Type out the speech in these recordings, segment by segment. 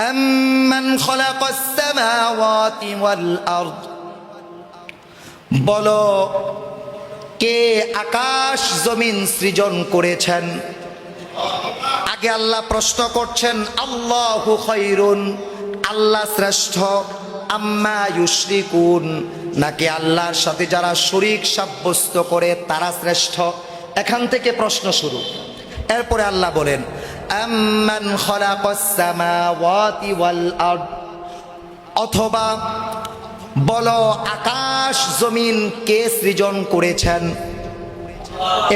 আম্মান খালাকাস সামাওয়াতি ওয়াল আরদ, বলো কে আকাশ জমিন সৃজন করেছেন? আগে আল্লাহ প্রশ্ন করছেন আল্লাহু খায়রুন, আল্লাহ শ্রেষ্ঠ, আম্মা ইউশরিকুন, নাকি আল্লাহর সাথে যারা শরীক সাব্যস্ত করে তারা শ্রেষ্ঠ? এখান থেকে প্রশ্ন শুরু। এরপরে আল্লাহ বলেন আম্মান খালাকাস সামাওয়াতি ওয়াল আরদ, অথবা বলো আকাশ জমিন কে সৃজন করেছেন?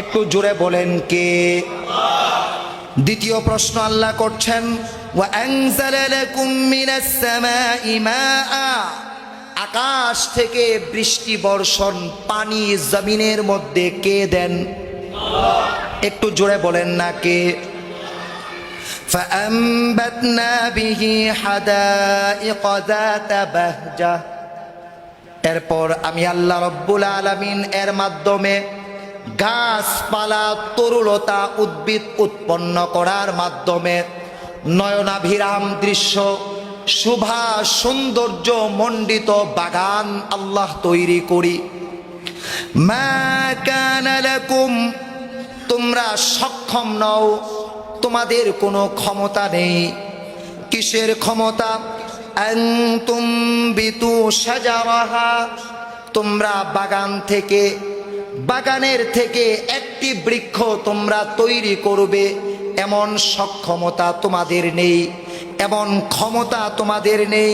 একটু জোরে বলেন কে? দ্বিতীয় প্রশ্ন আল্লাহ করছেন ওয়া আনজালা লাকুম মিনাস সামাই মাআ, আকাশ থেকে বৃষ্টি বর্ষণ পানি জমিনের মধ্যে কে দেন? একটু জোরে বলেন না কে? فأنبتنا به حدائق ذات بهجة, এরপর আমি আল্লাহ রব্বুল আলামিন এর মাধ্যমে গাছপালা তরুলতা উদ্ভিদ উৎপন্ন করার মাধ্যমে নয়নাভিরাম দৃশ্য, শোভা সৌন্দর্য মণ্ডিত বাগান আল্লাহ তৈরি করি। মা কানা লাকুম, তোমরা সক্ষম নও, তোমাদের কোনো ক্ষমতা নেই। কিসের ক্ষমতা? আনতুম বিতু শাজারাহা, তোমরা বাগানের থেকে একটি বৃক্ষ তোমরা তৈরি করবে, এমন সক্ষমতা তোমাদের নেই, এমন ক্ষমতা তোমাদের নেই।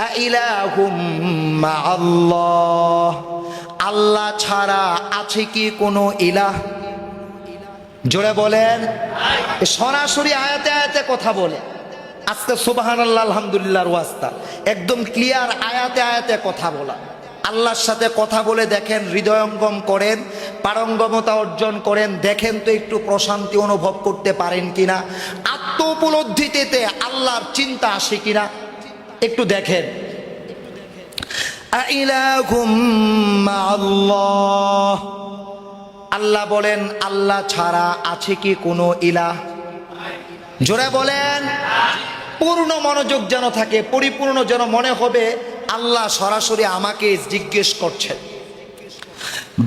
আইলাহুম মাআল্লাহ, আল্লাহ ছাড়া আছে কি কোনো ইলাহ? জোরে বলেন। সরাসরি আয়াতে আয়াতে কথা বলে, আজকে সুবহানাল্লাহ আলহামদুলিল্লাহর ওয়াস্তা, একদম ক্লিয়ার আয়াতে আয়াতে কথা বলা। আল্লাহর সাথে কথা বলে দেখেন, হৃদয়ঙ্গম করেন, পারঙ্গমতা অর্জন করেন, দেখেন তো একটু প্রশান্তি অনুভব করতে পারেন কিনা, আত্ম উপলব্ধিতে আল্লাহর চিন্তা আসে কিনা একটু দেখেন। আইলাহুম মাআল্লাহ, আল্লাহ বলেন আল্লাহ ছাড়া আছে কি কোনো ইলাহ? জোরে বলেন। পূর্ণ মনোযোগ যেন থাকে, পরিপূর্ণ যেন মনে হবে আল্লাহ সরাসরি আমাকে জিজ্ঞেস করছেন।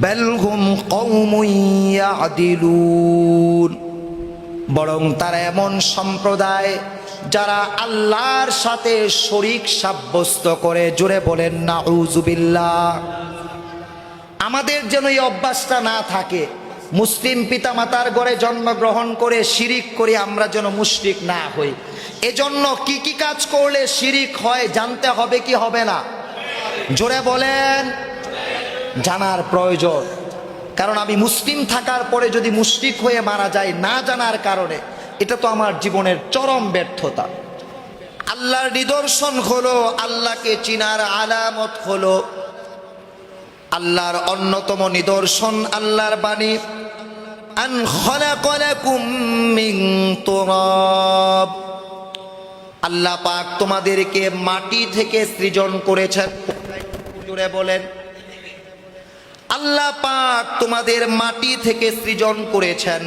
বাল হুম কওমুন ইয়াদিলুন, বরং তারা এমন সম্প্রদায় যারা আল্লাহর সাথে শরীক সাব্যস্ত করে। জোরে বলেন নাউযুবিল্লাহ। আমাদের যেন এই অভ্যাসটা না থাকে, মুসলিম পিতামাতার ঘরে জন্মগ্রহণ করে শিরিক করে আমরা যেন মুশরিক না হই। এজন্য কি কি কাজ করলে শিরিক হয় জানতে হবে কি হবে না? জোরে বলেন। জানার প্রয়োজন, কারণ আমি মুসলিম থাকার পরে যদি মুশরিক হয়ে মারা যায় না জানার কারণে, এটা তো আমার জীবনের চরম ব্যর্থতা। আল্লাহর নিদর্শন হলো, আল্লাহকে চিনার আলামত হলো, আল্লাহর অন্যতম নিদর্শন আল্লাহর বাণী আন খালাকা লাকুম মিন তুরাব, আল্লাহ পাক তোমাদেরকে মাটি থেকে সৃজন করেছেন। জোরে বলেন। আল্লাহ পাক তোমাদের মাটি থেকে সৃজন করেছেন।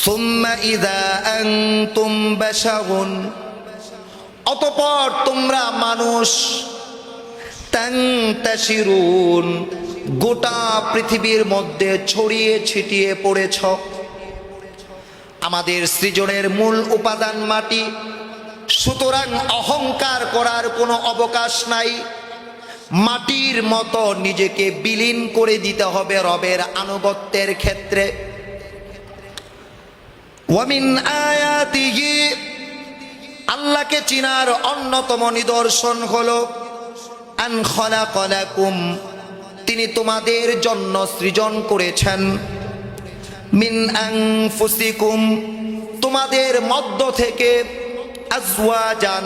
সুম্মা ইযা আনতুম বাশারুন, অতঃপর তোমরা মানুষ, তানতাশিরুন, গোটা পৃথিবীর মধ্যে ছড়িয়ে ছিটিয়ে পড়েছ। আমাদের সৃজনের মূল উপাদান মাটি, সুতরাং অহংকার করার কোনো অবকাশ নাই। মাটির মতো নিজেকে বিলীন করে দিতে হবে রবের আনুগত্যের ক্ষেত্রে। ওয়ামিন আয়াতিহি, আল্লাহকে চিনার অন্যতম নিদর্শন হলো আন খালাকা লাকুম, তিনি তোমাদের জন্য সৃজন করেছেন, মিন আনফুসিকুম, তোমাদের মধ্য থেকে, আজওয়াজান,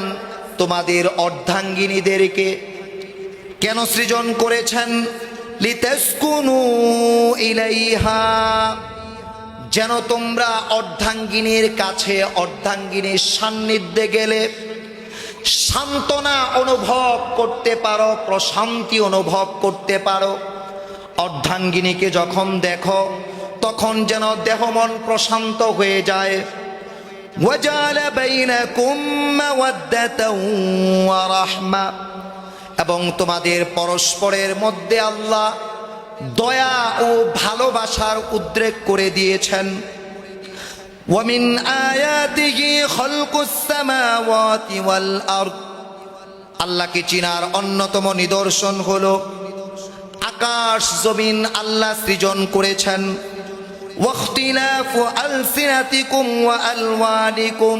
তোমাদের অর্ধাঙ্গিনীদেরকে। কেন সৃজন করেছেন? লিতাসকুনু ইলাইহা, যেন তোমরা অর্ধাঙ্গিনীর কাছে, অর্ধাঙ্গিনীর সান্নিধ্যে গেলে সান্ত্বনা অনুভব করতে পারো, প্রশান্তি অনুভব করতে পারো। অর্ধাঙ্গিনীকে যখন দেখো তখন যেন দেহ মন প্রশান্ত হয়ে যায়। وجعل بينكم مودة ورحمة এবং তোমাদের পরস্পরের মধ্যে আল্লাহ দয়া ও ভালোবাসার উদ্রেক করে দিয়েছেন। ومن آياته خلق السماوات والأرض আল্লাহকে চিনার অন্যতম নিদর্শন হলো আকাশ জমিন আল্লাহ সৃজন করেছেন। ওয়াখতিলাফু আলসিনাতিকুম ওয়া আলওয়ানিকুম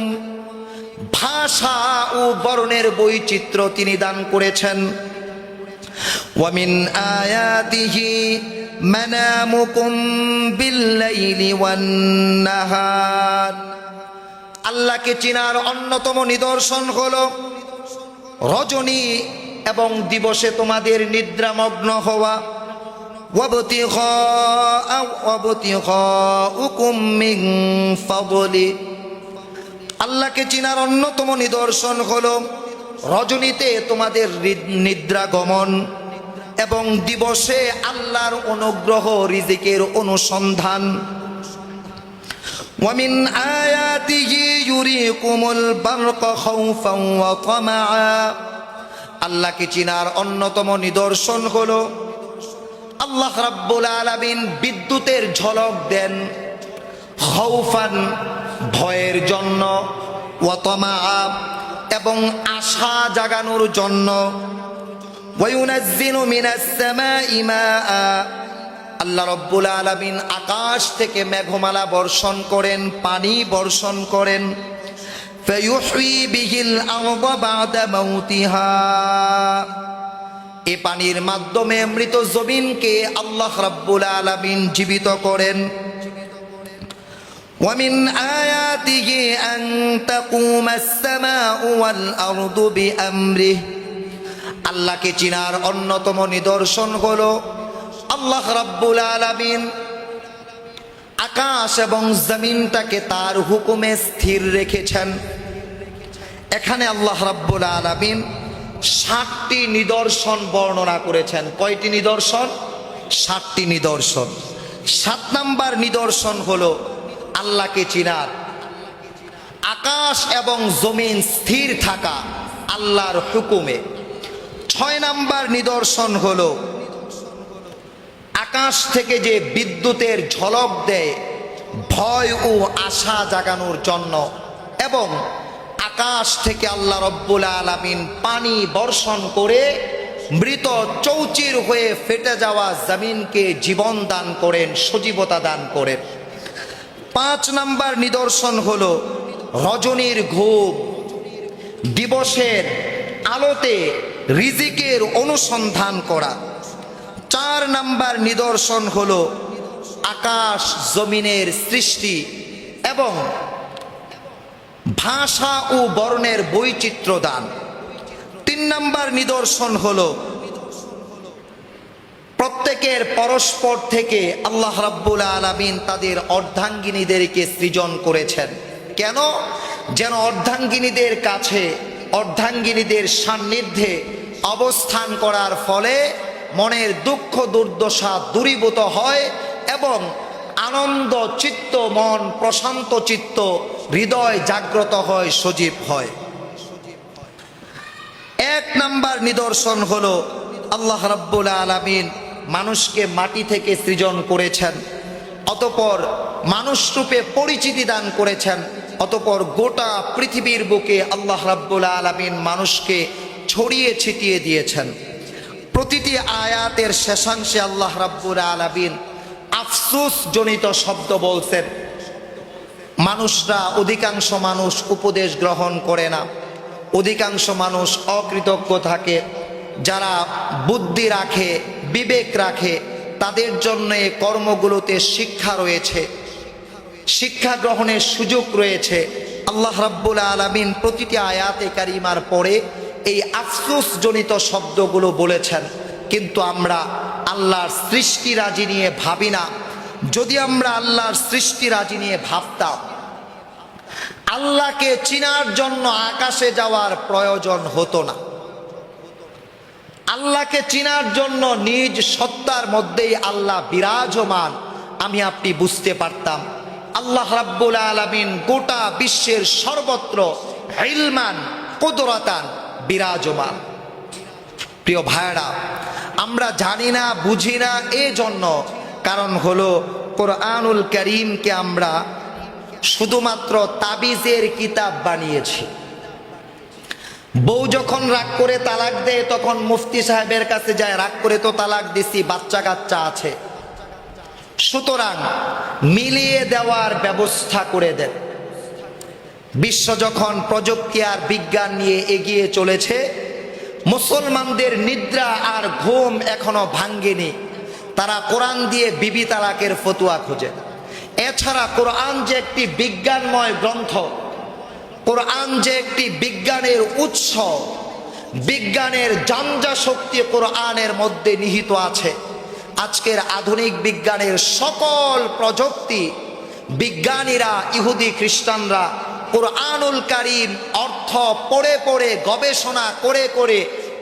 ভাষা ও বর্ণের বৈচিত্র্য তিনি দান করেছেন। ওয়ামিন আয়াতিহি মানামুকুম বিল্লাইলি ওয়ান নাহার আল্লাহকে চিনার অন্যতম নিদর্শন হলো রজনী এবং দিবসে তোমাদের নিদ্রামগ্ন হওয়া। ওয়াবতিগাউকুম মিন ফাদলি আল্লাহকে চিনার অন্যতম নিদর্শন হলো রজনীতে তোমাদের নিদ্রা গমন এবং দিবসে আল্লাহর অনুগ্রহ রিজিকের অনুসন্ধান। ومن آياته يريكم البرق خوفا وطمعا আল্লাহকে চিনার অন্যতম নিদর্শন হলো আল্লাহ রাব্বুল আলামিন বিদ্যুতের ঝলক দেন খাউফান ভয়ের জন্য, ওয়া তামআ এবং আশা জাগানোর জন্য, ওয়া ইউনাজ্জিলু মিনাস সামাই মাআ আল্লাহ রাব্বুল আলামিন আকাশ থেকে মেঘমালা বর্ষণ করেন, পানি বর্ষণ করেন। ফায়ুহয়ি বিহিল আরদা বা'দা মাউতিহা এই পানির মাধ্যমে মৃত জমিনকে আল্লাহ রাব্বুল আলামিন জীবিত করেন। ومن آياته أن تقوم السماء والأرض بأمره আল্লাহকে চিনার অন্যতম নিদর্শন হলো আল্লাহ রাব্বুল আলামিন আকাশ এবং জমিনটাকে তার হুকুমে স্থির রেখেছেন। এখানে আল্লাহ রাব্বুল আলামিন 7টি নিদর্শন বর্ণনা করেছেন। কয়টি নিদর্শন? 7টি নিদর্শন। 7 নাম্বার নিদর্শন হলো আল্লাহকে চিনার আকাশ এবং জমিন স্থির থাকা আল্লাহর হুকুমে। 6 নাম্বার নিদর্শন হলো আকাশ থেকে যে বিদ্যুতের ঝলক দেয় ভয় ও আশা জাগানোর জন্য, এবং আকাশ থেকে আল্লাহ রাব্বুল আলামিন পানি বর্ষণ করে মৃত চৌচির হয়ে ফেটে যাওয়া জমিনকে জীবন দান করেন, সজীবতা দান করেন। 5 নাম্বার নিদর্শন হলো রজনীর ঘুম, দিবসের আলোতে রিজিকের অনুসন্ধান করা। 4 নাম্বার নিদর্শন হলো আকাশ জমিনের সৃষ্টি এবং ভাষা ও বর্ণের বৈচিত্র্য দান। 3 নাম্বার নিদর্শন হলো প্রত্যেকের পরস্পর থেকে আল্লাহ রাব্বুল আলামিন তাদের অর্ধাঙ্গিনীদেরকে সৃজন করেছেন। কেন? যেন অর্ধাঙ্গিনীদের কাছে, অর্ধাঙ্গিনীদের সান্নিধ্যে অবস্থান করার ফলে মনের দুঃখ দুর্দশা দূরীভূত হয় এবং আনন্দ চিত্ত, মন প্রশান্ত চিত্ত, হৃদয় জাগ্রত হয়, সজীব হয়। 1 নাম্বার নিদর্শন হলো আল্লাহ রাব্বুল আলামিন মানুষকে মাটি থেকে সৃজন করেছেন, অতঃপর মানুষ রূপে পরিচিতি দান করেছেন, অতঃপর গোটা পৃথিবীর বুকে আল্লাহ রাব্বুল আলামিন মানুষকে ছড়িয়ে ছিটিয়ে দিয়েছেন। প্রতিটি আয়াতের শেষাংশে আল্লাহ রাব্বুল আলামিন আফসোস জনিত শব্দ বলছেন। মানুষরা, অধিকাংশ মানুষ উপদেশ গ্রহণ করে না, অধিকাংশ মানুষ অকৃতজ্ঞ থাকে। যারা বুদ্ধি রাখে, বিবেক রাখে, তাদের জন্য এই কর্মগুলোতে শিক্ষা রয়েছে, শিক্ষা গ্রহণের সুযোগ রয়েছে। আল্লাহ রাব্বুল আলামিন প্রতিটি আয়াতে কারিমার পরে এই আফসোস জনিত শব্দগুলো বলেছেন। কিন্তু আমরা আল্লাহর সৃষ্টি রাজি নিয়ে ভাবি না। যদি আমরা আল্লাহর সৃষ্টি রাজি নিয়ে ভাবতাম, আল্লাহকে চিনার জন্য আকাশে যাওয়ার প্রয়োজন হতো না। আল্লাহকে চিনার জন্য নিজ সত্তার মধ্যেই আল্লাহ বিরাজমান আমি আপনি বুঝতে পারতাম। আল্লাহ রাব্বুল আলামিন গোটা বিশ্বের সর্বত্র ইলমান কুদরাতান বিরাজমান। প্রিয় ভাইরা, আমরা জানি না, বুঝি না, এজন্য কারণ হলো কোরআনুল কারীমকে আমরা শুধুমাত্র তাবিজের কিতাব বানিয়েছি। বউ যখন রাগ করে তালাক দেয় তখন মুফতি সাহেবের কাছে যায়, রাগ করে তো তালাক দিছি, বাচ্চা কাচ্চা আছে, সুতরাং মিলিয়ে দেওয়ার ব্যবস্থা করে দেন। বিশ্ব যখন প্রযুক্তি আর বিজ্ঞান নিয়ে এগিয়ে চলেছে, মুসলমানদের নিদ্রা আর ঘুম এখনো ভাঙ্গেনি, তারা কোরআন দিয়ে বিবি তালাকের ফতুয়া খোঁজে। এছাড়া কোরআন যে একটি বিজ্ঞানময় গ্রন্থ, কোরআন যে একটি বিজ্ঞানের উৎস, বিজ্ঞানের জানজা শক্তি কোরআনের মধ্যে নিহিত আছে। আজকের আধুনিক বিজ্ঞানের সকল প্রযুক্তি বিজ্ঞানীরা, ইহুদি খ্রিস্টানরা কোরআনুল কারীম অর্থ পড়ে পড়ে, গবেষণা করে করে,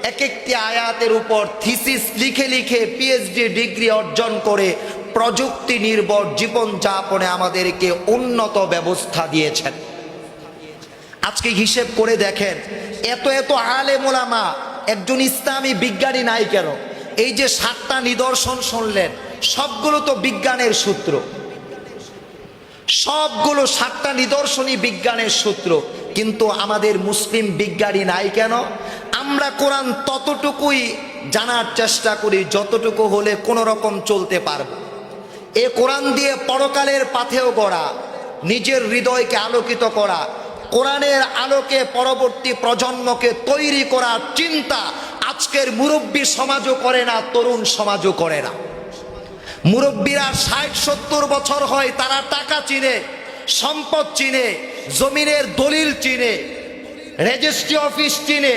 এক একটি আয়াতের উপর থিসিস লিখে লিখে পিএইচডি ডিগ্রি অর্জন করে প্রযুক্তি নির্ভর জীবনযাপনে আমাদেরকে উন্নত ব্যবস্থা দিয়েছেন। আজকে হিসেব করে দেখেন, এত এত আলেম ওলামা, একজন ইসলামী বিজ্ঞানী নাই কেন? এই যে 7টা নিদর্শন শুনলেন, সবগুলো তো বিজ্ঞানের সূত্র, সবগুলো 7টা নিদর্শনই বিজ্ঞানের সূত্র। কিন্তু আমাদের মুসলিম বিজ্ঞানী নাই কেন? আমরা কোরআন ততটুকুই জানার চেষ্টা করি যতটুকু হলে কোনো রকম চলতে পারবো। এ কোরআন দিয়ে পরকালের পাথেও গড়া, নিজের হৃদয়কে আলোকিত করা, কোরআনের আলোকে পরবর্তী প্রজন্মকে তৈরি করার চিন্তা আজকের মুরব্বী সমাজও করে না, তরুণ সমাজও করে না। মুরব্বীরা 60-70 বছর হয়, তারা টাকা চিনে, সম্পদ চিনে, জমিনের দলিল চিনে, রেজিস্ট্রি অফিস চিনে,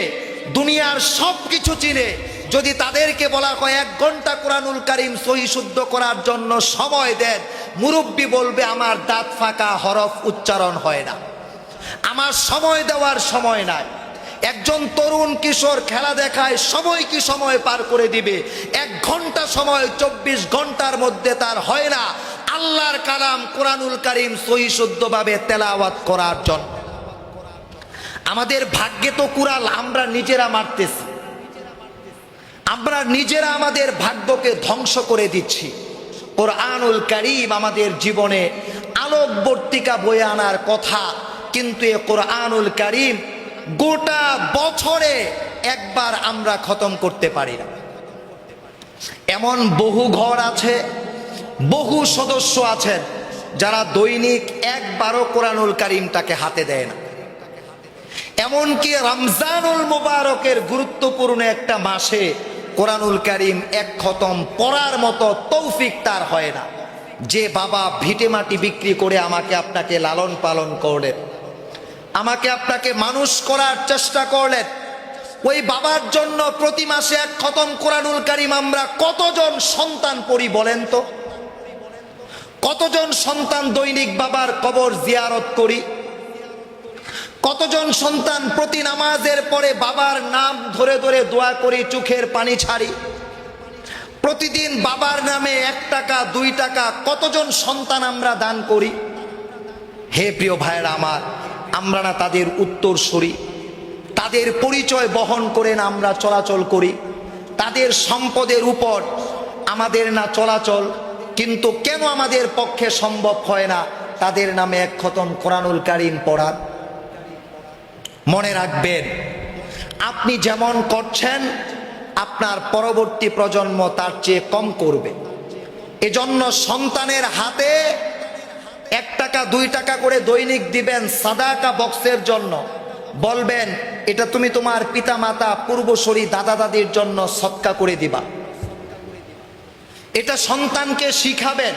দুনিয়ার সব কিছু চিনে। যদি তাদেরকে বলা হয় 1 ঘন্টা কোরআনুল কারীম সহি শুদ্ধ করার জন্য সময় দেন, মুরব্বী বলবে আমার দাঁত ফাঁকা, হরফ উচ্চারণ হয় না, আমার সময় দেওয়ার সময় নাই। একজন তরুণ কিশোর খেলা দেখায়, সময় কি সময় পার করে দিবে? 1 ঘন্টা সময় 24 ঘন্টার মধ্যে তার হয় না আল্লাহর কালাম কোরআনুল কারীম সহি শুদ্ধভাবে তেলাওয়াত করার জন্য। আমাদের ভাগ্যে তো কুড়াল আমরা নিজেরা মারতেছি, আমরা নিজেরা আমাদের ভাগ্যকে ধ্বংস করে দিচ্ছি। কোরআনুল কারীম আমাদের জীবনে আলোকবর্তিকা বয়ে আনার কথা, কিন্তু এ কোরআনুল কারীম গোটা বছরে একবার আমরা খতম করতে পারি না। এমন বহু ঘর আছে, বহু সদস্য আছেন যারা দৈনিক একবারও কোরআনুল কারীমটাকে হাতে দেয় না। এমনকি রমজানুল মুবারকের গুরুত্বপূর্ণ একটা মাসে কোরআনুল কারীম 1 খতম পড়ার মতো তৌফিক তার হয় না। যে বাবা ভিটে মাটি বিক্রি করে আমাকে আপনাকে লালন পালন করলেন, আমাকে আপনাকে মানুষ করার চেষ্টা করলেন, ওই বাবার জন্য প্রতি মাসে 1 খতম কোরআনুল কারীম আমরা কতজন সন্তান পড়ি বলেন তো? কতজন সন্তান দৈনিক বাবার কবর জিয়ারত করি? কতজন সন্তান প্রতি নামাজের পরে বাবার নাম ধরে ধরে দোয়া করি, চোখের পানি ছাড়ি? প্রতিদিন বাবার নামে 1 টাকা 2 টাকা কতজন সন্তান আমরা দান করি? হে প্রিয় ভাইয়েরা আমার, আমরা না তাদের উত্তরসূরি? তাদের পরিচয় বহন করে না আমরা চলাচল করি? তাদের সম্পদের উপর আমাদের না চলাচল? কিন্তু কেন আমাদের পক্ষে সম্ভব হয় না তাদের নামে 1 খতম কোরআনুল কারীম পড়া? মনে রাখবেন, আপনি যেমন করছেন আপনার পরবর্তী প্রজন্ম তার চেয়ে কম করবে। এজন্য সন্তানের হাতে 1 টাকা 2 টাকা করে দৈনিক দিবেন সাদাকা বক্সের জন্য, বলবেন এটা তুমি তোমার পিতা মাতা পূর্বসূরি দাদা দাদির জন্য সদকা করে দিবা। এটা সন্তানকে শিখাবেন।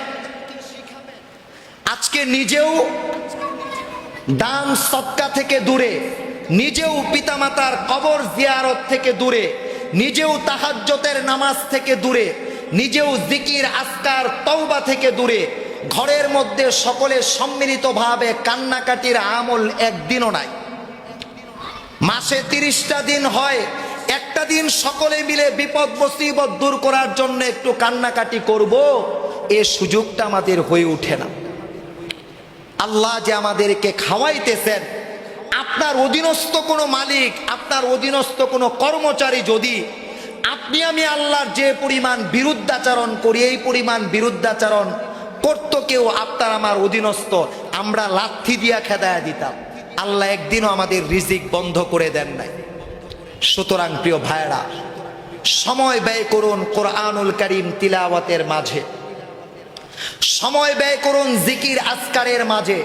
আজকে নিজেও দান সদকা থেকে দূরে, নিজেও পিতামাতার কবর জিয়ারত থেকে দূরে, নিজেও তাহাজ্জুদের নামাজ থেকে দূরে, নিজেও জিকির আজকার তওবা থেকে দূরে, ঘরের মধ্যে সকলে সম্মিলিতভাবে কান্নাকাটির আমল একদিনও নাই। মাসে 30টা দিন হয়, একটা দিন সকলে মিলে বিপদ মুসিবত দূর করার জন্য একটু কান্নাকাটি করব, এ সুযোগটা আমাদের হয়ে ওঠে না। আল্লাহ যে আমাদেরকে খাওয়াইতেছেন, আপনার অধীনস্থ কোনো মালিক, আপনার অধীনস্থ কোনো কর্মচারী যদি আপনি আমি আল্লাহর যে পরিমাণ বিরুদ্ধাচরণ করি, এই পরিমাণ বিরুদ্ধাচরণ করত কেউ আপনার আমার অধীনস্থ, আমরা লাথি দিয়া খেদায়া দিতাম। আল্লাহ একদিনও আমাদের রিজিক বন্ধ করে দেন নাই। সুতরাং প্রিয় ভাইরা, সময় ব্যয় করুন কোরআনুল কারীম তিলাওয়াতের মাঝে, সময় ব্যয় করুন জিকির আজকারের মাঝে।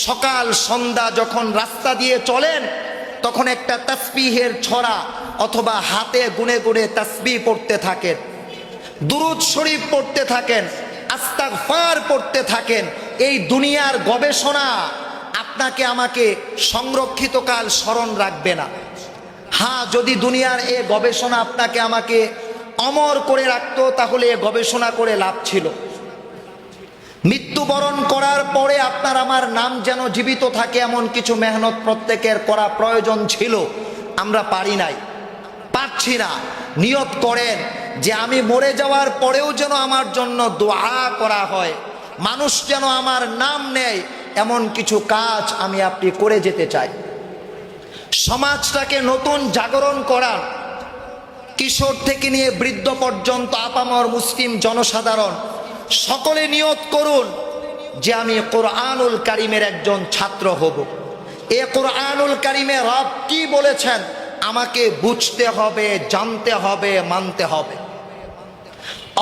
সকাল সন্ধ্যা যখন রাস্তা দিয়ে চলেন, তখন একটা তাসবিহের ছড়া অথবা হাতে গুনে গুনে তাসবিহ পড়তে থাকেন, দুরূদ শরীফ পড়তে থাকেন, আস্তাগফার পড়তে থাকেন। এই দুনিয়ার গবেষণা আপনাকে আমাকে সংরক্ষিত কাল স্মরণ রাখবে না। হ্যাঁ, যদি দুনিয়ার এ গবেষণা আপনাকে আমাকে অমর করে রাখতো, তাহলে এ গবেষণা করে লাভ ছিল। মৃত্যুবরণ করার পরে আপনার আমার নাম যেন জীবিত থাকে, এমন কিছু মেহনত প্রত্যেকের করা প্রয়োজন ছিল, আমরা পারি নাই, পারছি না। নিয়ত করেন যে আমি মরে যাওয়ার পরেও যেন আমার জন্য দোয়া করা হয়, মানুষ যেন আমার নাম নেয়, এমন কিছু কাজ আমি আপনি করে যেতে চাই। সমাজটাকে নতুন জাগরণ করার, কিশোর থেকে নিয়ে বৃদ্ধ পর্যন্ত আপামর মুসলিম জনসাধারণ সকলে নিয়ত করুন যে আমি কোরআনুল কারীমের একজন ছাত্র হব। এ কোরআনুল কারীমে রব কি বলেছেন আমাকে বুঝতে হবে, জানতে হবে, মানতে হবে।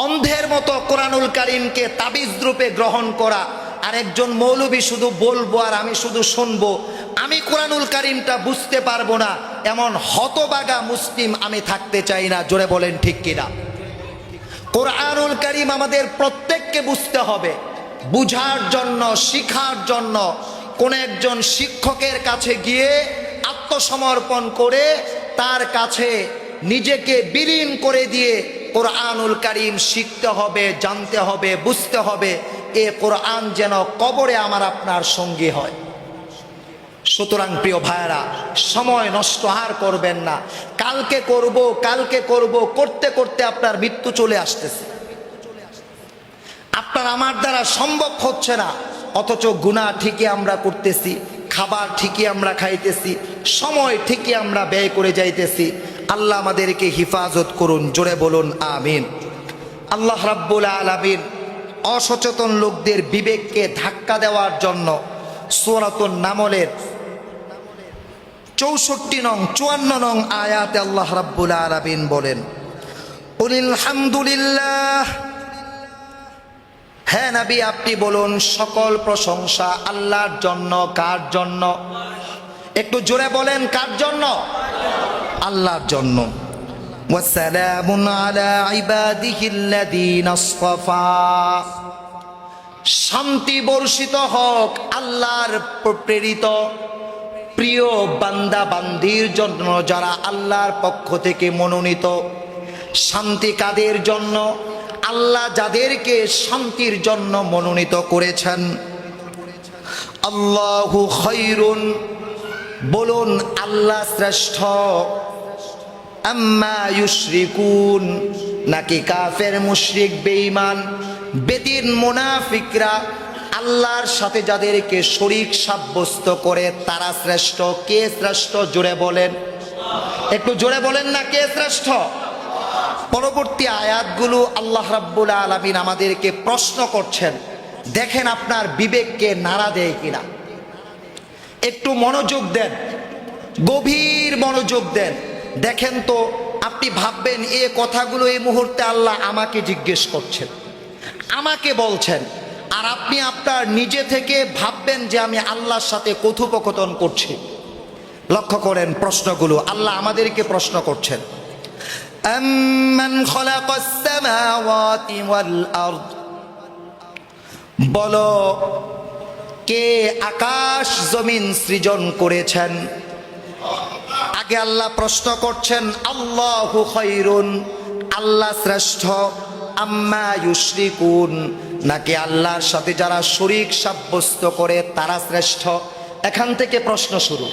অন্ধের মতো কোরআনুল কারীমকে তাবিজ রূপে গ্রহণ করা, আর একজন মৌলবী শুধু বলবো আর আমি শুধু শুনবো, আমি কোরআনুল কারীমটা বুঝতে পারবো না, এমন হতবাগা মুসলিম আমি থাকতে চাই না। জোরে বলেন ঠিক কিনা? কোরআনুল কারীম আমাদের প্রত্যেককে বুঝতে হবে। বুঝার জন্য, শিখার জন্য কোন একজন শিক্ষকের কাছে গিয়ে আত্মসমর্পণ করে তার কাছে নিজেকে বিলীন করে দিয়ে কোরআনুল কারীম শিখতে হবে, জানতে হবে, বুঝতে হবে। এ কোরআন যেন কবরে আমার আপনার সঙ্গী হয়। সুতরাং প্রিয় ভাইরা, সময় নষ্ট আর করবেন না। কালকে করব, কালকে করব করতে করতে আপনার মৃত্যু চলে আসতেছে, আপনার আমার দ্বারা সম্ভব হচ্ছে না, অথচ গুনাহ ঠিকই আমরা করতেছি, খাবার ঠিকই আমরা খাইতেছি, সময় ঠিকই আমরা ব্যয় করে যাইতেছি। আল্লাহ আমাদেরকে হিফাজত করুন। জোরে বলুন আমিন। আল্লাহ রাব্বুল আলামিন অসচেতন লোকদের বিবেককে ধাক্কা দেওয়ার জন্য সূরাতুন নামলের 64 নং 54 নং আয়াতে আল্লাহ রাব্বুল আলামিন বলেন, কুলিল হামদুলিল্লাহ, হে নবী আপনি বলুন সকল প্রশংসা আল্লাহর জন্য। কার জন্য? একটু জোরে বলেন, কার জন্য? আল্লাহর জন্য। ওয়াসালামুন আলা ইবাদিহিল্লাযীনা আসতাফা, শান্তি বর্ষিত হোক আল্লাহর প্রেরিত প্রিয় বান্দা বান্দির জন্য যারা আল্লাহর পক্ষ থেকে মনোনীত। শান্তি কাদের জন্য? আল্লাহ যাদেরকে শান্তির জন্য মনোনীত করেছেন। আল্লাহু খায়রুন, বলুন আল্লাহ শ্রেষ্ঠ। আম্মা ইউশরিকুন, নাকি কাফের মুশরিক বেঈমান বেদিন মুনাফিকরা আল্লাহর সাথে যাদেরকে শরীক সাব্যস্ত করে তারা শ্রেষ্ঠ? কে শ্রেষ্ঠ? জোরে বলেন, একটু জোরে বলেন না, কে শ্রেষ্ঠ? পরবর্তী আয়াতগুলো আল্লাহ রাব্বুল আলামিন আমাদেরকে প্রশ্ন করছেন, দেখেন আপনার বিবেককে নাড়া দেয় কিনা। একটু মনোযোগ দেন, গভীর মনোযোগ দেন। দেখেন তো, আপনি ভাববেন এই কথাগুলো এই মুহূর্তে আল্লাহ আমাকে জিজ্ঞেস করছেন, আমাকে বলছেন, আর আপনি আপনার নিজে থেকে ভাববেন যে আমি আল্লাহর সাথে কথোপকথন করছি। লক্ষ্য করেন প্রশ্নগুলো, আল্লাহ আমাদেরকে প্রশ্ন করছেন। আম্মান খালাকাস সামাওয়াতি ওয়াল আরদ, বলো কে আকাশ জমিন সৃজন করেছেন? আগে আল্লাহ প্রশ্ন করছেন আল্লাহু খায়রুন, আল্লাহ শ্রেষ্ঠ। আম্মা ইউশরিকুন, নাকি আল্লাহর সাথে যারা শরীক সাব্যস্ত করে তারা শ্রেষ্ঠ? এখান থেকে প্রশ্ন শুরু।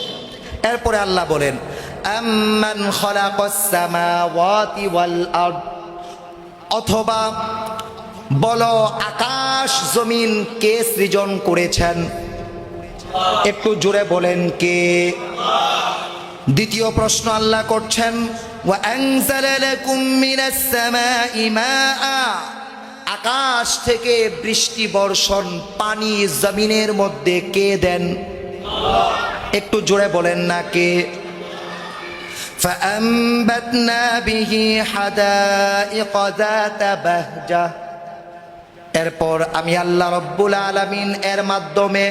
এরপরে আল্লাহ বলেন আম্মান খালাকাস সামাওয়াতি ওয়াল আরদ, অথবা বলো আকাশ জমিন কে সৃজন করেছেন? একটু জোরে বলেন কে? দ্বিতীয় প্রশ্ন আল্লাহ করছেন, ওয়া আনজালা লাকুম মিনাস সামাই মাআ, আকাশ থেকে বৃষ্টি বর্ষণ পানি জমিনের মধ্যে কে দেন? একটু জোরে বলেন না কে? فأنبتنا به حدائق ذات بهجة, এরপর আমি আল্লাহ রব্বুল আলামিন এর মাধ্যমে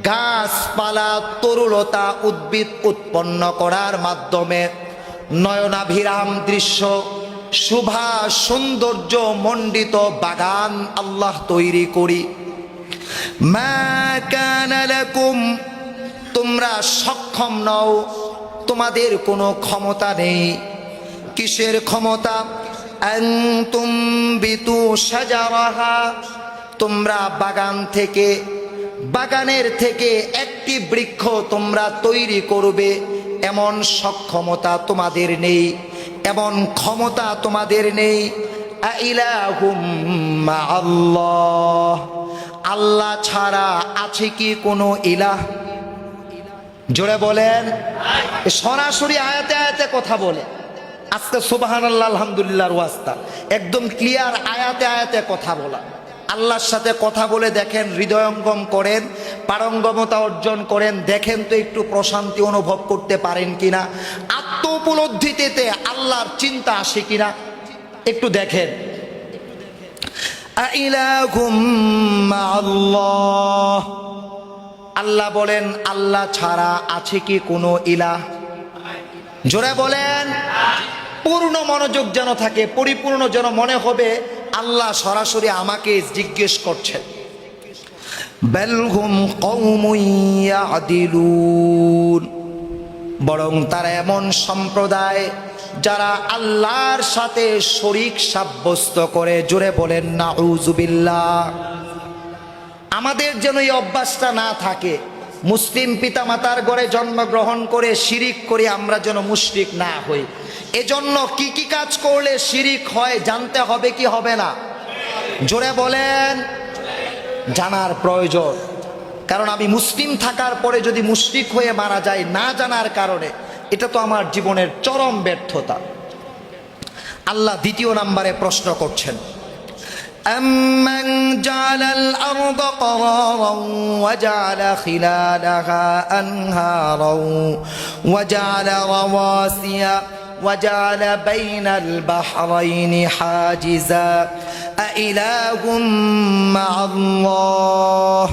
গাছপালা তরুলতা উদ্ভিদ উৎপন্ন করার মাধ্যমে নয়নাভিরাম দৃশ্য শোভা সৌন্দর্য মণ্ডিত বাগান আল্লাহ তৈরি করি। মা কানা লাকুম, তোমরা সক্ষম নও, তোমাদের কোনো ক্ষমতা নেই। কিসের ক্ষমতা? আনতুম বিতু শাজারাহা, তোমরা বাগানের থেকে একটি বৃক্ষ তোমরা তৈরি করবে, এমন সক্ষমতা তোমাদের নেই, এমন ক্ষমতা তোমাদের নেই। আইলাহুম মাআল্লাহ, আল্লাহ ছাড়া আছে কি কোনো ইলাহ? জোরে বলেন। সরাসরি আয়াতে আয়াতে কথা বলে, আজকে সুবহানাল্লাহ আলহামদুলিল্লাহর ওয়াস্তা একদম ক্লিয়ার আয়াতে আয়াতে কথা বলা। আল্লাহর সাথে কথা বলে দেখেন, হৃদয়ঙ্গম করেন, পারঙ্গমতা অর্জন করেন, দেখেন তো একটু প্রশান্তি অনুভব করতে পারেন কিনা, আত্ম উপলব্ধিতে আল্লাহর চিন্তা আসে কিনা একটু দেখেন। আইলাহুম মাআল্লাহ, আল্লাহ বলেন আল্লাহ ছাড়া আছে কি কোনো ইলাহ? জোরে বলেন। পূর্ণ মনোযোগ যেন থাকে, পরিপূর্ণ যেন মনে হবে আল্লাহ সরাসরি আমাকে জিজ্ঞেস করছেন। বাল হুম কওমুন ইয়াদিলুন, বরং তারা এমন সম্প্রদায় যারা আল্লাহর সাথে শরীক সাব্যস্ত করে। জোরে বলেন নাউযুবিল্লাহ। আমাদের যেন এই অভ্যাসটা না থাকে, মুসলিম পিতামাতার ঘরে জন্মগ্রহণ করে শিরিক করে আমরা যেন মুশরিক না হই। এজন্য কি কি কাজ করলে শিরিক হয় জানতে হবে কি হবে না? জোরে বলেন। জানার প্রয়োজন, কারণ আমি মুসলিম থাকার পরে যদি মুশরিক হয়ে মারা যায় না জানার কারণে, এটা তো আমার জীবনের চরম ব্যর্থতা। আল্লাহ দ্বিতীয় নম্বরে প্রশ্ন করছেন, أَمَّنْ جَعَلَ الْأَرْضَ قَرَارًا وَجَعَلَ خِلَالَهَا أَنْهَارًا وَجَعَلَ رَوَاسِيَ وَجَعَلَ بَيْنَ الْبَحْرَيْنِ حَاجِزًا أَإِلَٰهٌ مَّعَ اللَّهِ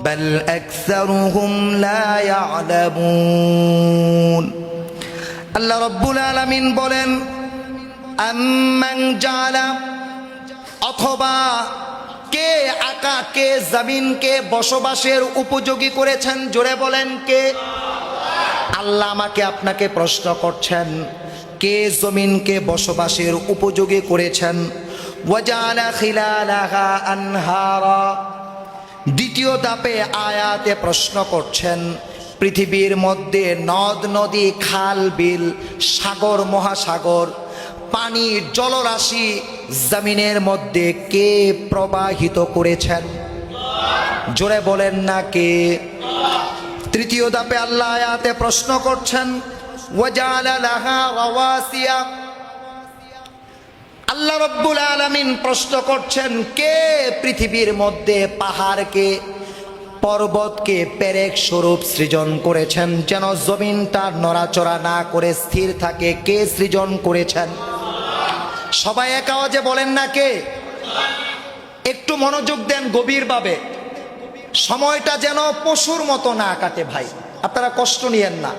بَلْ أَكْثَرُهُمْ لَا يَعْلَمُونَ। আল্লাহ রব্বুল আলামিন বলেন, আম্মান জাআলা, অথবা কে কে জমিনকে বসবাসের উপযোগী করেছেন? জোরে বলেন কে? আল্লাহ আমাকে আপনাকে প্রশ্ন করছেন, কে জমিনকে বসবাসের উপযোগী করেছেন? ওয়াজালা খিলালাহা আনহারা, দ্বিতীয় ধাপে আয়াতে প্রশ্ন করছেন, পৃথিবীর মধ্যে নদ নদী খাল বিল সাগর মহাসাগর পানির জলরাশি জমিনের মধ্যে কে প্রবাহিত করেছেন? জোরে বলেন না কে? তৃতীয় ধাপে আল্লাহ আয়াতে প্রশ্ন করছেন, ওয়াজালা লাহা রাওয়াসিয়া, আল্লাহ রব্বুল আলামিন প্রশ্ন করছেন, কে পৃথিবীর মধ্যে পাহাড়কে পর্বতকে পেরেক স্বরূপ সৃজন করেছেন, যেন জমিনটা নড়াচড়া না করে স্থির থাকে? কে সৃজন করেছেন? সবাই এক আওয়াজে বলেন না কে? একটু মনোযোগ দেন গভীরভাবে, সময়টা যেন পশুর মতো না কাটে ভাই, আপনারা কষ্ট নিয়েন না।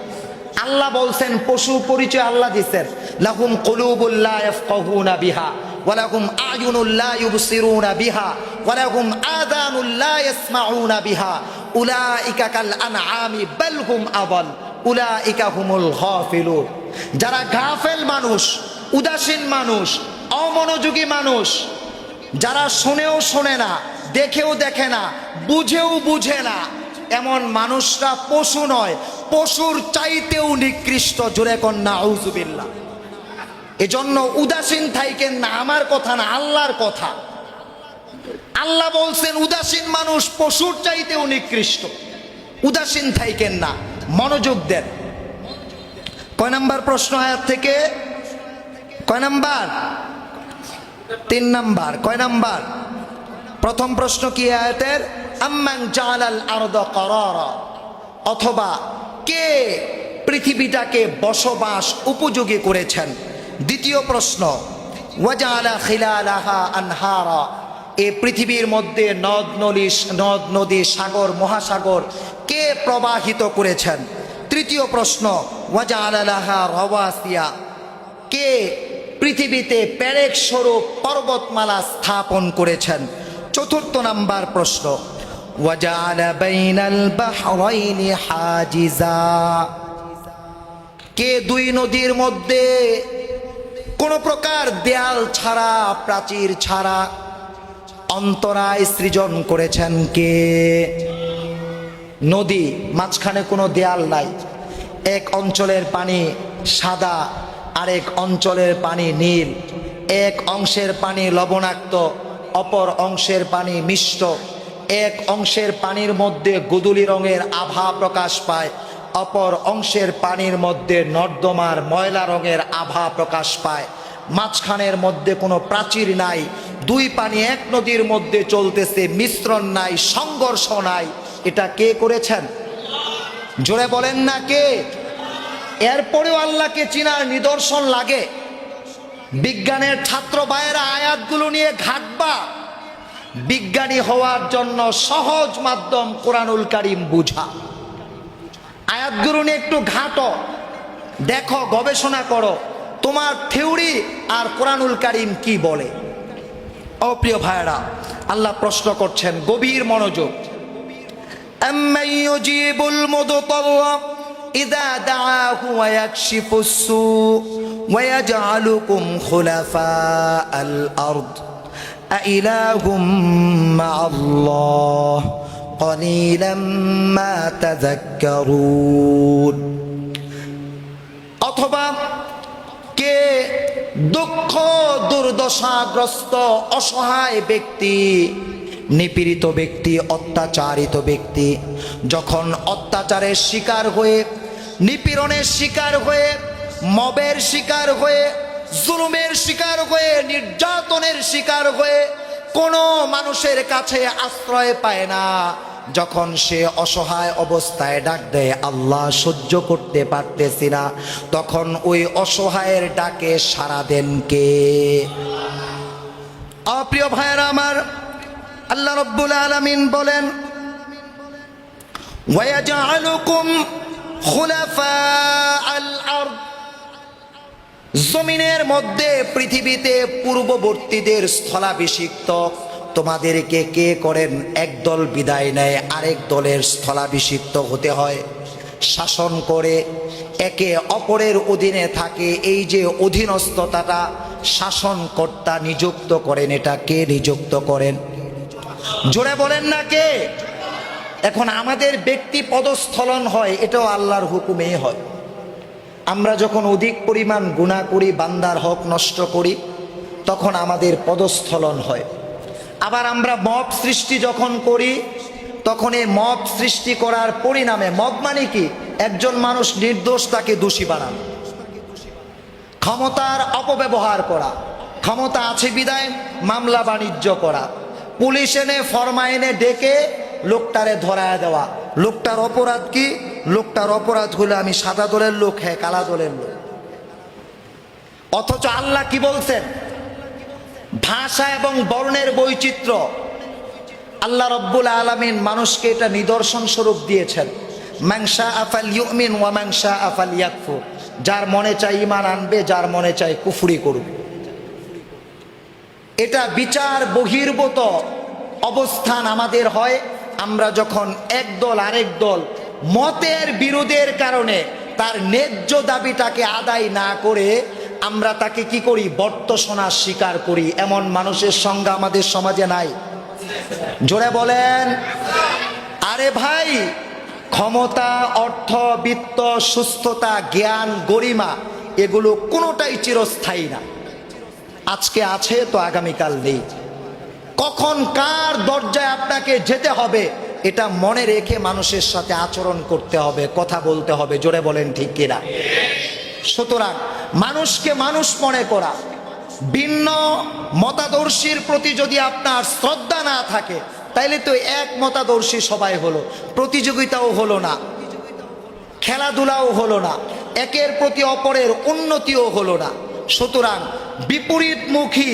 আল্লাহ বলছেন, পশু পরিচয় আল্লাহ দিচ্ছেন, লাহুম কুলুবুল লা ইয়াফকাহুনা বিহা ওয়া লাহুম আয়ুনুল লা ইউবসিরুনা বিহা ওয়া লাহুম আযানুল লা ইয়াসমাউনা বিহা উলাইকা কাল আনআমি বাল হুম আযাল উলাইকা হুমুল গাফিলুন। যারা গাফেল মানুষ, উদাসীন মানুষ, অমনোযোগী মানুষ, যারা শুনেও শোনে না, দেখেও দেখে না, বুঝেও বুঝে না, এমন মানুষরা পশু নয়, পশুর চাইতেও নিকৃষ্ট। জোরে কোন নাউযুবিল্লাহ। এজন্য উদাসীন থাইকেন না, আমার কথা না, আল্লাহর কথা। আল্লাহ বলছেন উদাসীন মানুষ পশুর চাইতেও নিকৃষ্ট। উদাসীন থাইকেন না, মনোযোগ দেন। কয় নাম্বার প্রশ্ন আয়াত থেকে? কয় নাম্বার? 3 নাম্বার। কয় নাম্বার? প্রথম প্রশ্ন কি আয়াতের? আম্মান জাআলাল আরদা কারারা, অথবা কে পৃথিবীটাকে বসবাস উপযোগী করেছেন। দ্বিতীয় প্রশ্ন ওয়াজাআলা খিলালাহা আনহারা, এই পৃথিবীর মধ্যে নদ নদী সাগর মহাসাগর কে প্রবাহিত করেছেন। তৃতীয় প্রশ্ন ওয়াজাআলা লাহা রাওয়াসিয়া, কে পৃথিবীতে পেরেক স্বরূপ পর্বতমালা স্থাপন করেছেন। চতুর্থ নাম্বার প্রশ্ন ওয়াজাআলা বাইনাল বাহরাইনি হাজিজা, কে দুই নদীর মধ্যে কোন প্রকার দেয়াল ছাড়া, প্রাচীর ছাড়া অন্তরায় সৃজন করেছেন কে? নদী মাঝখানে কোনো দেয়াল নাই, এক অঞ্চলের পানি সাদা, আরেক অঞ্চলের পানি নীল, এক অংশের পানি লবণাক্ত, অপর অংশের পানি মিষ্ট, এক অংশের পানির মধ্যে গোধূলি রঙের আভা প্রকাশ পায়, অপর অংশের পানির মধ্যে নর্দমার ময়লা রঙের আভা প্রকাশ পায়। মাঝখানের মধ্যে কোনো প্রাচীর নাই, দুই পানি এক নদীর মধ্যে চলতেছে, মিশ্রণ নাই, সংঘর্ষ নাই। এটা কে করেছেন? জোরে বলেন না কে? এরপরেও আল্লাহকে চিনার নিদর্শন লাগে। বিজ্ঞানের ছাত্র ভাইয়েরা আয়াতগুলো নিয়ে ঘাটবা। বিজ্ঞানী হওয়ার জন্য সহজ মাধ্যম কোরআনুল কারীম বুঝা। আয়াতগুলো নিয়ে একটু ঘাটো, দেখো, গবেষণা করো, তোমার থিওরি আর কোরআনুল কারীম কি বলে। ও প্রিয় ভাইয়েরা, আল্লাহ প্রশ্ন করছেন, গভীর মনোযোগ। আম্মান ইউজিবুল মুদতাররা ইযা দাআহু ওয়া ইয়াকশিফুস সূ ওয়া ইয়াজআলুকুম খুলাফাআল আরদ আইলাহুম মা'আল্লাহ ক্বালিলাম মা তাযাক্কারুন, অথবা কে দুঃখ দুর্দশাগ্রস্ত অসহায় ব্যক্তি, নিপীড়িত ব্যক্তি, অত্যাচারিত ব্যক্তি যখন অত্যাচারের শিকার হয়ে, নিপীড়নের শিকার হয়ে, মবের শিকার হয়ে, জুলুমের শিকার হয়ে, নির্যাতনের শিকার হয়ে কোনো মানুষের কাছে আশ্রয় পায় না, যখন সে অসহায় অবস্থায় ডাক দেয়, আল্লাহ সহ্য করতে পারতেছি না, তখন ওই অসহায়ের ডাকে সাড়া দেন কে? প্রিয় ভাইয়েরা আমার, আল্লাহ রাব্বুল আলামিন বলেন, ওয়ায়াজআলুকুম খুলাফাআল আরদ, জমিনের মধ্যে পৃথিবীতে পূর্ববর্তীদের স্থলাভিষিক্ত তোমাদেরকে কে করেন? একদল বিদায় নেয়, আরেক দলের স্থলাভিষিক্ত হতে হয়, শাসন করে, একে অপরের অধীনে থাকে। এই যে অধীনস্থতাটা শাসনকর্তা নিযুক্ত করেন, এটা কে নিযুক্ত করেন? জোরে বলেন না কে? এখন আমাদের ব্যক্তি পদস্থলন হয়, এটাও আল্লাহর হুকুমেই হয়। আমরা যখন অধিক পরিমাণ গুনাহ করি, বান্দার হক নষ্ট করি, তখন আমাদের পদস্থলন হয়। আবার আমরা মব সৃষ্টি যখন করি, তখন এই মব সৃষ্টি করার পরিণামে, মব মানে কি? একজন মানুষ নির্দোষ, তাকে দোষী বানানো, ক্ষমতার অপব্যবহার করা, ক্ষমতা আছে বিদায় মামলা বাণিজ্য করা, পুলিশ এনে ফরমাইনে ডেকে লোকটারে ধরায় দেওয়া। লোকটার অপরাধ কি? লোকটার অপরাধ হলো আমি সাদা দলের লোক, হ্যাঁ কালা দলের লোক। অথচ আল্লাহ কি বলছেন? ভাষা এবং বর্ণের বৈচিত্র্য, আল্লাহ রাব্বুল আলামিন মানুষকে এটা নিদর্শন স্বরূপ দিয়েছেন। মান শাআ ফালইউমিন ওয়া মান শাআ ফালইয়াকফুর, যার মনে চায় ঈমান আনবে, যার মনে চায় কুফরি করবে। এটা বিচার বহির্ভূত অবস্থান আমাদের হয় আমরা যখন একদল আরেক দল মতের বিরোধের কারণে তার ন্যায্য দাবিটাকে আদায় না করে আমরা তাকে কি করি? বর্তসনা স্বীকার করি। এমন মানুষের সংখ্যা আমাদের সমাজে নাই? জোরে বলেন। আরে ভাই, ক্ষমতা, অর্থ, বিত্ত, সুস্থতা, জ্ঞান, গরিমা, এগুলো কোনোটাই চিরস্থায়ী না। আজকে আছে তো আগামীকাল নেই। কখন কার দরজায় আপনাকে যেতে হবে এটা মনে রেখে মানুষের সাথে আচরণ করতে হবে, কথা বলতে হবে। জোরে বলেন ঠিক কিনা? সুতরাং মানুষকে মানুষ মনে করা, ভিন্ন মতাদর্শীর প্রতি যদি আপনার শ্রদ্ধা না থাকে, তাইলে তো এক মতাদর্শী সবাই হলো, প্রতিযোগিতাও হলো না, খেলাধুলাও হলো না, একের প্রতি অপরের উন্নতিও হলো না। সুতরাং বিপরীতমুখী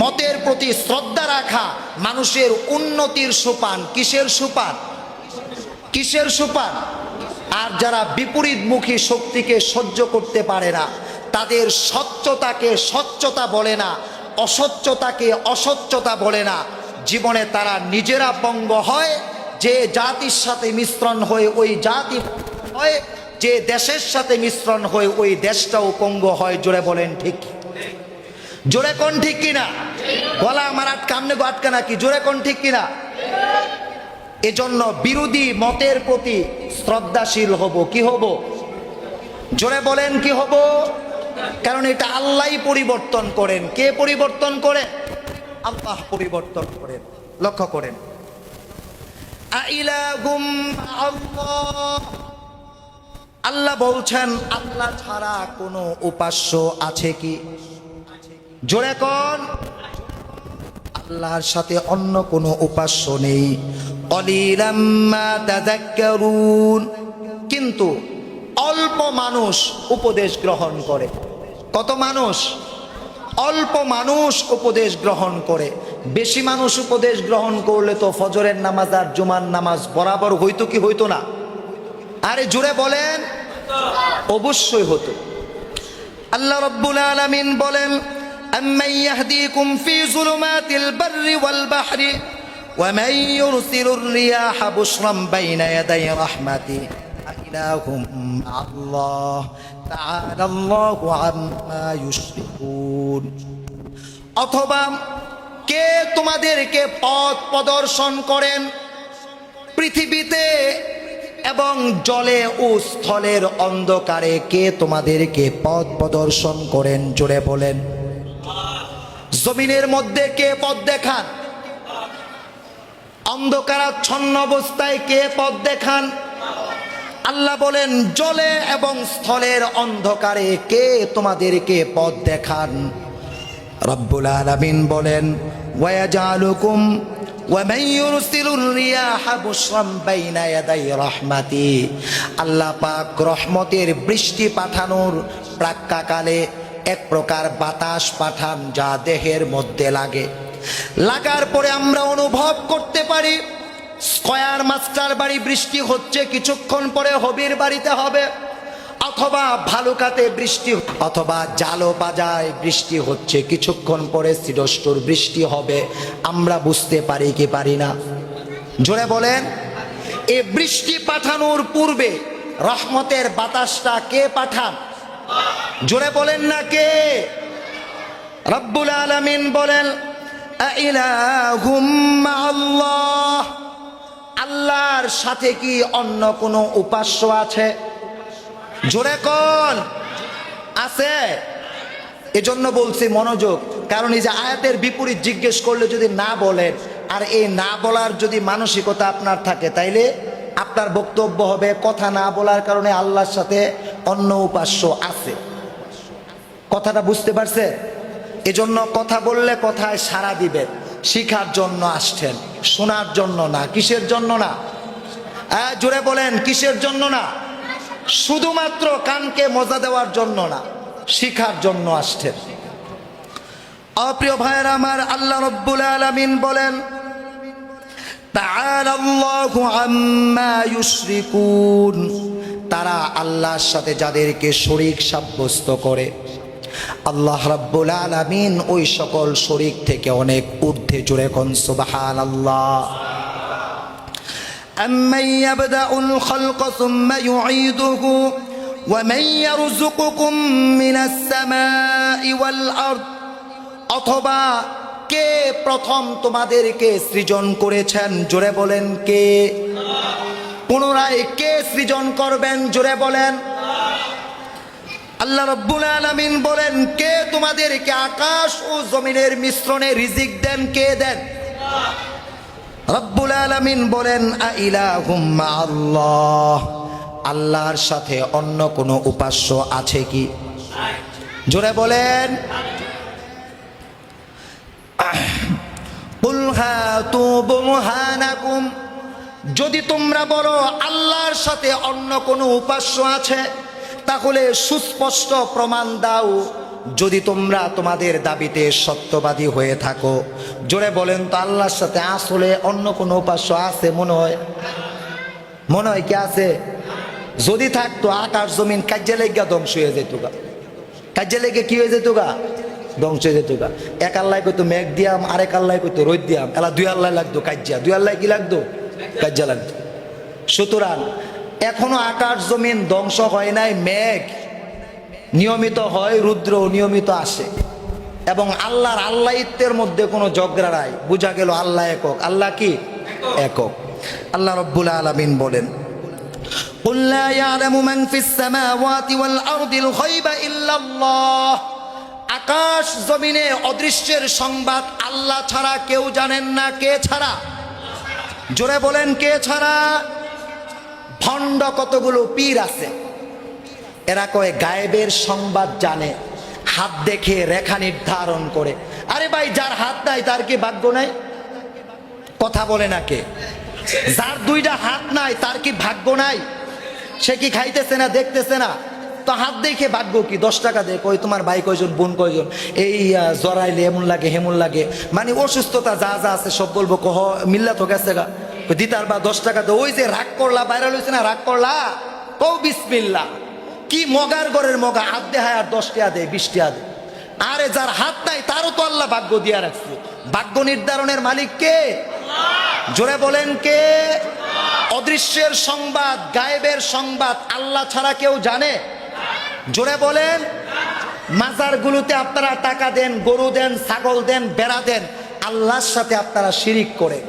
মতের প্রতি শ্রদ্ধা রাখা মানুষের উন্নতির সোপান। কিসের সোপান? কিসের সোপান? আর যারা বিপরীতমুখী শক্তিকে সহ্য করতে পারে না, তাদের স্বচ্ছতাকে স্বচ্ছতা বলে না, অস্বচ্ছতাকে অস্বচ্ছতা বলে না, জীবনে তারা নিজেরা পঙ্গ হয়। যে জাতির সাথে মিশ্রণ হয়ে ওই জাতি হয়, যে দেশের সাথে মিশ্রণ হয়ে ওই দেশটাও পঙ্গ হয়। জোরে বলেন ঠিক? জোরে কোন ঠিক কিনা? গলা আমার কামনে আটকা নাকি? জোরে কোন ঠিক কিনা? এজন্য বিরোধী মতের প্রতি শ্রদ্ধাশীল হব। কি হব? জোরে বলেন কি হব? কারণ এটা আল্লাহই পরিবর্তন করেন। কে পরিবর্তন করে? আল্লাহ পরিবর্তন করেন। লক্ষ্য করেন, আইলাহুম আল্লাহ, আল্লাহ বলছেন আল্লাহ ছাড়া কোনো উপাস্য আছে কি? জোরে কোন? আল্লাহর সাথে অন্য কোনো উপাস্য নেই। কলিলাম মা তাযাক্কারুন, কিন্তু অল্প মানুষ উপদেশ গ্রহণ করে। কত মানুষ? অল্প মানুষ উপদেশ গ্রহণ করে। বেশি মানুষ উপদেশ গ্রহণ করলে তো ফজরের নামাজ আর জুমার নামাজ বরাবর হইতো কি হইতো না? আরে জোরে বলেন, অবশ্যই হতো। আল্লাহ রাব্বুল আলামিন বলেন, আম্মান ইয়াহদিকুম ফি যুলুমাতিল বাররি ওয়াল বাহরি ওয়া মান ইউরসিলুর রিয়াহা বুশরাম বাইনা ইয়াদাই রাহমাতি ইলাহুম আল্লাহ তাআলা আল্লাহু আম্মা ইউশরিকুন। অথবা কে তোমাদেরকে পথ প্রদর্শন করেন পৃথিবীতে এবং জলে ও স্থলের অন্ধকারে? কে তোমাদেরকে পথ প্রদর্শন করেন? জোরে বলেন। জমিনের মধ্যে কে পথ দেখান? অন্ধকারাচ্ছন্ন অবস্থায় কে পথ দেখান? আল্লাহ বলেন জলে এবং স্থলের অন্ধকারে কে তোমাদেরকে পথ দেখান? রব্বুল আলামিন বলেন, ওয়ায়াজালুকুম ওয়া মান ইউরসিলুর রিয়াহা বুশরাম বাইনা ইয়াদাই রাহমাতি। আল্লাহ পাক রহমতের বৃষ্টি পাঠানোর প্রাক্কালে এক প্রকার বাতাস পাঠান, যা দেহের মধ্যে লাগে। লাগার পরে আমরা অনুভব করতে পারি স্কয়ার মাস্টার বাড়ি বৃষ্টি হচ্ছে, কিছুক্ষণ পরে হবির বাড়িতে হবে, অথবা ভালুকাতে বৃষ্টি, অথবা জালো বাজায় বৃষ্টি হচ্ছে, কিছুক্ষণ পরে সিডস্টোর বৃষ্টি হবে। আমরা বুঝতে পারি কি পারি না? জোরে বলেন। এই বৃষ্টি পাঠানোর পূর্বে রহমতের বাতাসটা কে পাঠান? জোরে বলেন না কে? রব্বুল আলামিন বলেন, আইলাহুম আল্লাহ, আল্লাহর সাথে কি অন্য কোনো উপাস্য আছে? জোরে কোন? আছে? এজন্য বলছি মনোযোগ, কারণ এই যে আয়াতের বিপরীত জিজ্ঞেস করলে যদি না বলেন, আর এই না বলার যদি মানসিকতা আপনার থাকে, তাইলে আপনার বক্তব্য হবে কথা না বলার কারণে আল্লাহর সাথে অন্য উপাস্য আছে। কথাটা বুঝতে পারছে? এজন্য কথা বললে কথায় সাড়া দিবেন। শিখার জন্য আসছেন, শোনার জন্য না। কিসের জন্য না? জোরে বলেন, কিসের জন্য না? শুধুমাত্র কানকে মজা দেওয়ার জন্য না, শিখার জন্য আসছেন। অপ্রিয় ভাইয়েরা আমার, আল্লাহ রাব্বুল আলামিন বলেন, তাআলা আল্লাহু আম্মা ইউশরিকুন। তারা আল্লাহর সাথে যাদেরকে শরীক সাব্যস্ত করে, আল্লাহ রাব্বুল আলামিন ওই সকল শরীক থেকে অনেক ঊর্ধ্বে। জোরে কোন সুবহানাল্লাহ। أَمَّنْ يَبْدَأُ الْخَلْقَ ثُمَّ يُعِيدُهُ وَمَنْ يَرْزُقُكُم مِّنَ السَّمَاءِ وَالْأَرْضِ। অথবা কে প্রথম তোমাদেরকে সৃজন করেছেন? জোরে বলেন কে? পুনরায় কে সৃজন করবেন? জোরে বলেন। আল্লাহ রাব্বুল আলামিন বলেন, কে তোমাদেরকে আকাশ ও জমিনের মিশ্রণে রিজিক দেন? কে দেন? রব্বুল আলামিন বলেন আইলাহুম মাআল্লাহ, আল্লাহর সাথে অন্য কোনো উপাস্য আছে কি? জোরে বলেন। কুল হাতু বুরহানাকুম, যদি তোমরা বলো আল্লাহর সাথে অন্য কোনো উপাস্য আছে তাহলে সুস্পষ্ট প্রমাণ দাও। যদি তোমরা তোমাদের দাবিতে সত্যবাদী হয়ে থাকো, জোরে বলেন তো আল্লাহর সাথে আসলে অন্য কোনো উপাস্য আছে? মনে হয় কি আছে? যদি থাকতো আকাশ জমিন কাজে লেগে ধ্বংস হয়ে যেত গা। কাজে লেগে কি হয়ে যেত গা? ধ্বংস হয়ে যেত গা। এক আল্লাহ কইতো মেঘ দিয়াম, আরেক আল্লাহ কইতো রোদ দিয়াম, এলা দুই আল্লাহ লাগতো কাজ্যা। দুই আল্লাহ কি লাগতো? কাজ্যা লাগতো। সুতরাং এখনো আকাশ জমিন ধ্বংস হয় নাই, মেঘ নিয়মিত হয়, রুদ্র নিয়মিত আসে, এবং আল্লাহর আল্লাহিত্বের মধ্যে কোনো ঝগড়া নাই। বোঝা গেল আল্লাহ একক। আল্লাহ কি? একক। আল্লাহ রব্বুল আলামিন বলেন কুল লা ইয়ালামু মান ফিস সামাওয়াতি ওয়াল আরদিল গায়বা ইল্লাল্লাহ, আকাশ জমিনে অদৃশ্যের সংবাদ আল্লাহ ছাড়া কেউ জানেন না। কে ছাড়া? জোরে বলেন কে ছাড়া? ভণ্ড কতগুলো পীর আছে, এরা কয় গায়েবের সংবাদ জানে, হাত দেখে রেখা নির্ধারণ করে। আরে ভাই, যার হাত নাই তার কি ভাগ্য নাই? কথা বলে না কে? যার দুইটা হাত নাই তার কি ভাগ্য নাই? সে কি খাইতেছে না, দেখতেছে না? তো হাত দেখে ভাগ্য কি? 10 টাকা দেয়, কই তোমার ভাই কয়জন, বোন কয়জন, এই জরাইলে এমন লাগে হেমন লাগে, মানে অসুস্থতা যা যা আছে সব বলবো। কহ মিল্লা তো গেছে গা, দিতার বা 10 টাকা দে। ওই যে রাগ করলা, ভাইরাল হয়েছে না, রাগ করলা, কও বিসমিল্লাহ। কি মগার ঘরের মগা, হাত দেহায় আর 10 টাকা দেয়, 20 টাকা দেয়। আরে যার হাত নাই তারও তো আল্লাহ ভাগ্য দিয়া রাখছে। ভাগ্য নির্ধারণের মালিক কে? জোরে বলেন কে? অদৃশ্যের সংবাদ, গায়েবের সংবাদ আল্লাহ ছাড়া কেউ জানে? জোরে বলেন। মাজারগুলোতে আপনারা টাকা দেন, গরু দেন, ছাগল দেন, বেড়া দেন, আল্লাহর সাথে আপনারা শিরিক করে।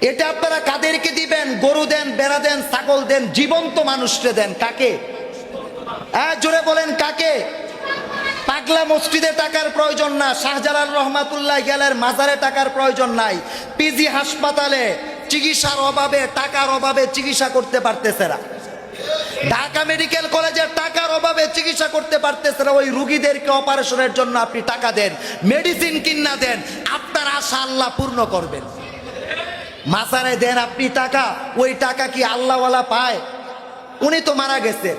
এটা আপনারা কাদেরকে দিবেন? গরু দেন, বেড়া দেন, ছাগল দেন, জীবন্ত মানুষকে দেন। কাকে? জোরে বলেন কাকে? পাগলা মসজিদে টাকার প্রয়োজন না, শাহজালাল রহমাতুল্লাহ গেলের মাজারে টাকার প্রয়োজন নাই, পিজি হাসপাতালে চিকিৎসার অভাবে, টাকার অভাবে চিকিৎসা করতে পারতেছে না, ঢাকা মেডিকেল কলেজের টাকার অভাবে চিকিৎসা করতে পারতেছে না, ওই রুগীদেরকে অপারেশনের জন্য আপনি টাকা দেন, মেডিসিন কিনা দেন, আপনার আশা আল্লাহ পূর্ণ করবেন। মাজারে দেন আপনি টাকা, ওই টাকা কি আল্লাহওয়ালা পায়? উনি তো মারা গেছে।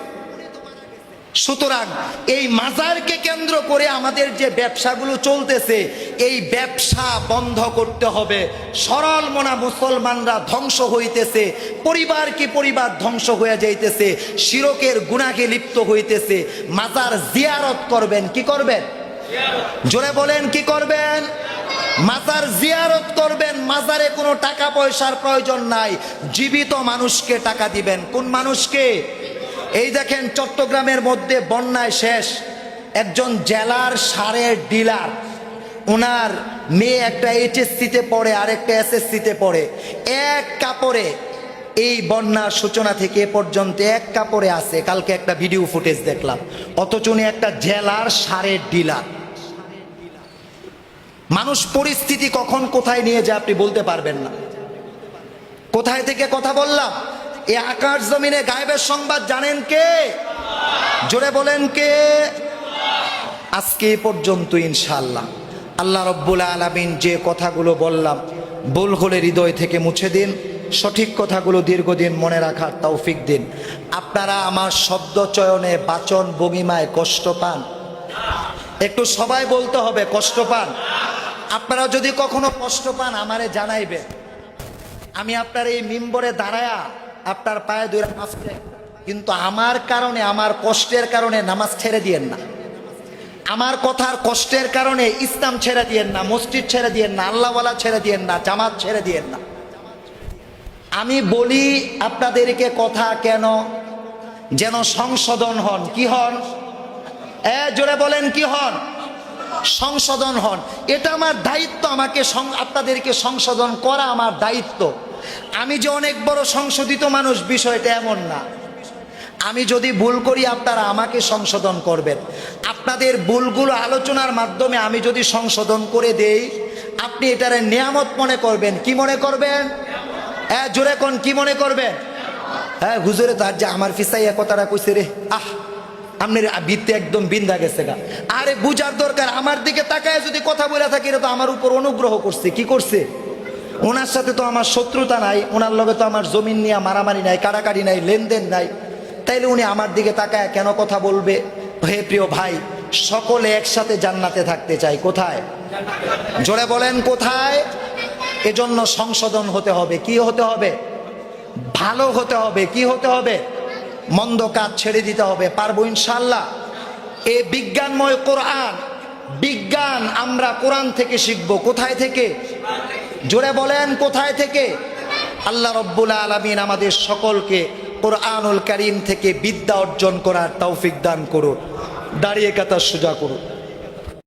সুতরাং এই মাজারকে কেন্দ্র করে আমাদের যে ব্যবসাগুলো চলতেছে, এই ব্যবসা বন্ধ করতে হবে। সরল মনা মুসলমানরা ধ্বংস হইতেছে, পরিবার কি পরিবার ধ্বংস হয়ে যাইতেছে, শিরকের গুনাহে লিপ্ত হইতেছে। মাজার জিয়ারত করবেন। কি করবেন? জোরে বলেন কি করবেন? মাজার জিয়ারত করবেন। মাজারে কোনো টাকা পয়সার প্রয়োজন নাই, জীবিত মানুষকে টাকা দিবেন। কোন মানুষকে? এই দেখেন চট্টগ্রামের মধ্যে বন্যায় শেষ একজন জেলার সারের ডিলার, ওনার মেয়ে একটা এইচএসসিতে পড়ে আর একটা এসএসসিতে পড়ে, এক কাপড়ে এই বন্যার সূচনা থেকে এ পর্যন্ত এক কাপড়ে আছে। কালকে একটা ভিডিও ফুটেজ দেখলাম, অথচ উনি একটা জেলার সারের ডিলার। মানুষ পরিস্থিতি কখন কোথায় নিয়ে যায় আপনি বলতে পারবেন না। কোথায় থেকে কথা বললাম? এই আকাশ জমিনে গায়েবের সংবাদ জানেন কে? জোরে বলেন কে? আজকে এই পর্যন্ত ইনশাআল্লাহ। আল্লাহ রব্বুল আলামিন যে কথাগুলো বললাম, ভুল হলে হৃদয় থেকে মুছে দিন, সঠিক কথাগুলো দীর্ঘদিন মনে রাখার তৌফিক দিন। আপনারা আমার শব্দ চয়নে, বাচন ভঙ্গিমায় কষ্ট পান? একটু সবাই বলতে হবে, কষ্ট পান? আপনারা যদি কখনো কষ্ট পান আমারে জানাইবেন। আমি আপনার এই মিম্বরে দাঁড়ায়া আপনার পায়ে দুই নামাজ পড়ি, কিন্তু আমার কারণে, আমার কষ্টের কারণে নামাজ ছেড়ে দিয়েন না। আমার কথার কষ্টের কারণে ইসলাম ছেড়ে দিয়েন না, মসজিদ ছেড়ে দিয়েন না, আল্লাহওয়ালা ছেড়ে দিয়েন না, জামাত ছেড়ে দিয়েন না। আমি বলি আপনাদেরকে কথা কেন? যেন সংশোধন হন। কি হন? জোরে বলেন কি হন? সংশোধন হন। এটা আমার দায়িত্ব, আমাকে আপনাদেরকে সংশোধন করা আমার দায়িত্ব। আমি যে অনেক বড় সংশোধিত মানুষ বিষয়টা এমন না। আমি যদি ভুল করি আপনারা আমাকে সংশোধন করবেন। আপনাদের ভুলগুলো আলোচনার মাধ্যমে আমি যদি সংশোধন করে দেই, আপনি এটারে নিয়ামত মনে করবেন। কি মনে করবেন? হ্যাঁ, জোরে কোন, কি মনে করবেন? হ্যাঁ হুজুরে তো আর যে আমার ফিসাইয়া কথাটা কইছে রে, আপনার ভিত্তি একদম বিন্দা গেছে গা। আরে বুঝার দরকার, আমার দিকে তাকায় যদি কথা বলে থাকে এটা তো আমার উপর অনুগ্রহ করছে। কি করছে? ওনার সাথে তো আমার শত্রুতা নাই, ওনার লগে তো আমার জমিন নিয়ে মারামারি নাই, কাড়াকাড়ি নাই, লেনদেন নাই, তাইলে উনি আমার দিকে তাকায় কেন কথা বলবে? হে প্রিয় ভাই, সকলে একসাথে জান্নাতে থাকতে চাই। কোথায়? জোরে বলেন কোথায়? এজন্য সংশোধন হতে হবে। কি হতে হবে? ভালো হতে হবে। কি হতে হবে? মন্দ কাজ ছেড়ে দিতে হবে। পারবো ইনশাআল্লাহ। এই বিজ্ঞানময় কোরআন, বিজ্ঞান আমরা কোরআন থেকে শিখব। কোথায় থেকে? জোরে বলেন কোথায় থেকে? আল্লাহ রব্বুল আলামিন আমাদের সকলকে কোরআনুল কারীম থেকে বিদ্যা অর্জন করার তৌফিক দান করুন। দাঁড়িয়ে কাতার সোজা করুন।